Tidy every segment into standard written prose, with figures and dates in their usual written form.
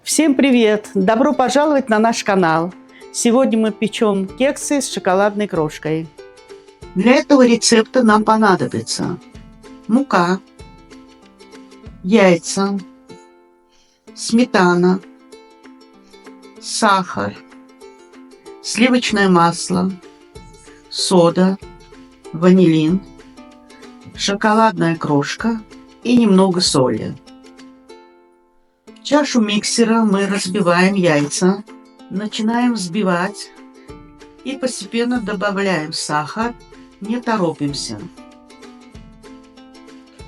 Всем привет! Добро пожаловать на наш канал! Сегодня мы печем кексы с шоколадной крошкой. Для этого рецепта нам понадобится мука, яйца, сметана, сахар, сливочное масло, сода, ванилин, шоколадная крошка и немного соли. В чашу миксера мы разбиваем яйца, начинаем взбивать и постепенно добавляем сахар, не торопимся.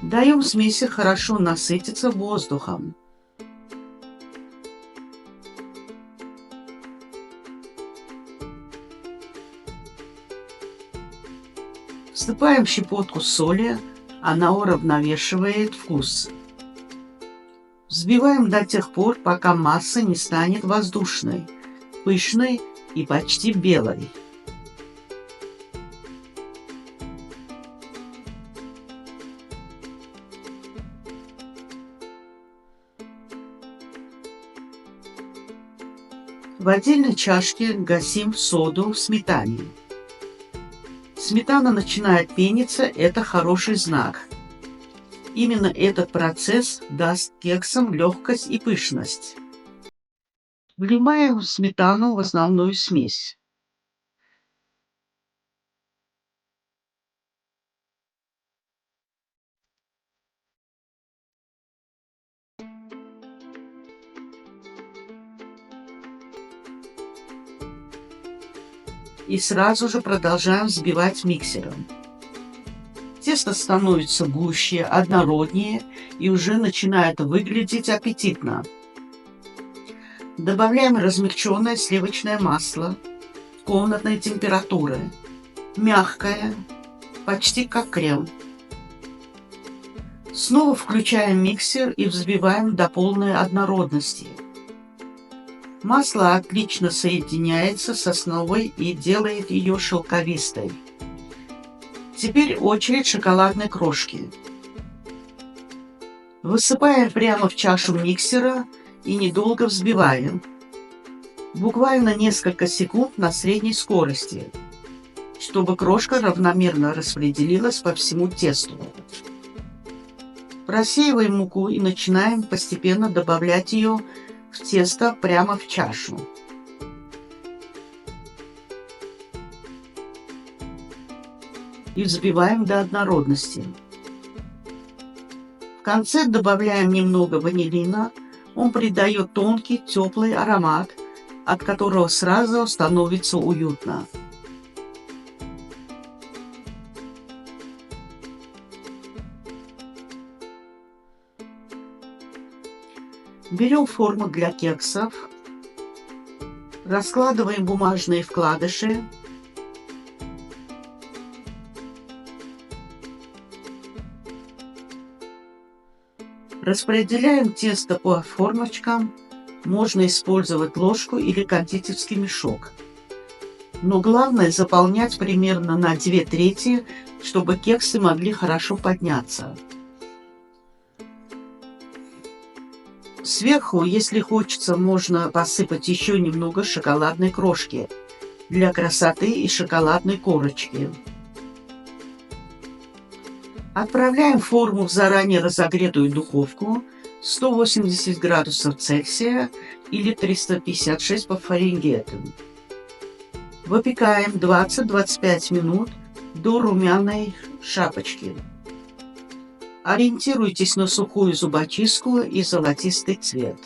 Даем смеси хорошо насытиться воздухом. Всыпаем щепотку соли, она уравновешивает вкус. Взбиваем до тех пор, пока масса не станет воздушной, пышной и почти белой. В отдельной чашке гасим соду в сметане. Сметана начинает пениться, это хороший знак. Именно этот процесс даст кексам легкость и пышность. Вливаем сметану в основную смесь. И сразу же продолжаем взбивать миксером. Тесто становится гуще, однороднее и уже начинает выглядеть аппетитно. Добавляем размягченное сливочное масло комнатной температуры. Мягкое, почти как крем. Снова включаем миксер и взбиваем до полной однородности. Масло отлично соединяется с основой и делает ее шелковистой. Теперь очередь шоколадной крошки. Высыпаем прямо в чашу миксера и недолго взбиваем. Буквально несколько секунд на средней скорости, чтобы крошка равномерно распределилась по всему тесту. Просеиваем муку и начинаем постепенно добавлять ее в тесто прямо в чашу. И взбиваем до однородности. В конце добавляем немного ванилина. Он придает тонкий, теплый аромат, от которого сразу становится уютно. Берем форму для кексов, раскладываем бумажные вкладыши, распределяем тесто по формочкам, можно использовать ложку или кондитерский мешок. Но главное заполнять примерно на 2/3, чтобы кексы могли хорошо подняться. Сверху, если хочется, можно посыпать еще немного шоколадной крошки для красоты и шоколадной корочки. Отправляем форму в заранее разогретую духовку 180 градусов Цельсия или 356 по Фаренгейту. Выпекаем 20-25 минут до румяной шапочки. Ориентируйтесь на сухую зубочистку и золотистый цвет.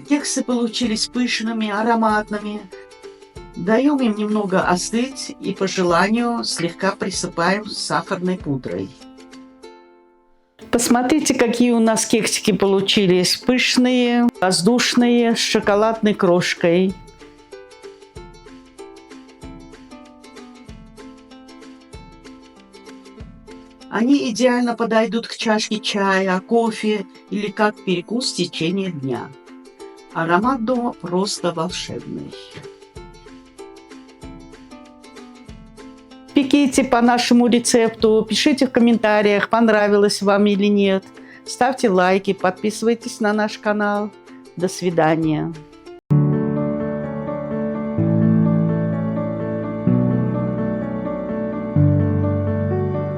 Кексы получились пышными, ароматными. Даем им немного остыть и по желанию слегка присыпаем сахарной пудрой. Посмотрите, какие у нас кексики получились. Пышные, воздушные, с шоколадной крошкой. Они идеально подойдут к чашке чая, кофе или как перекус в течение дня. Аромат дома просто волшебный. Пеките по нашему рецепту, пишите в комментариях, понравилось вам или нет. Ставьте лайки, подписывайтесь на наш канал. До свидания.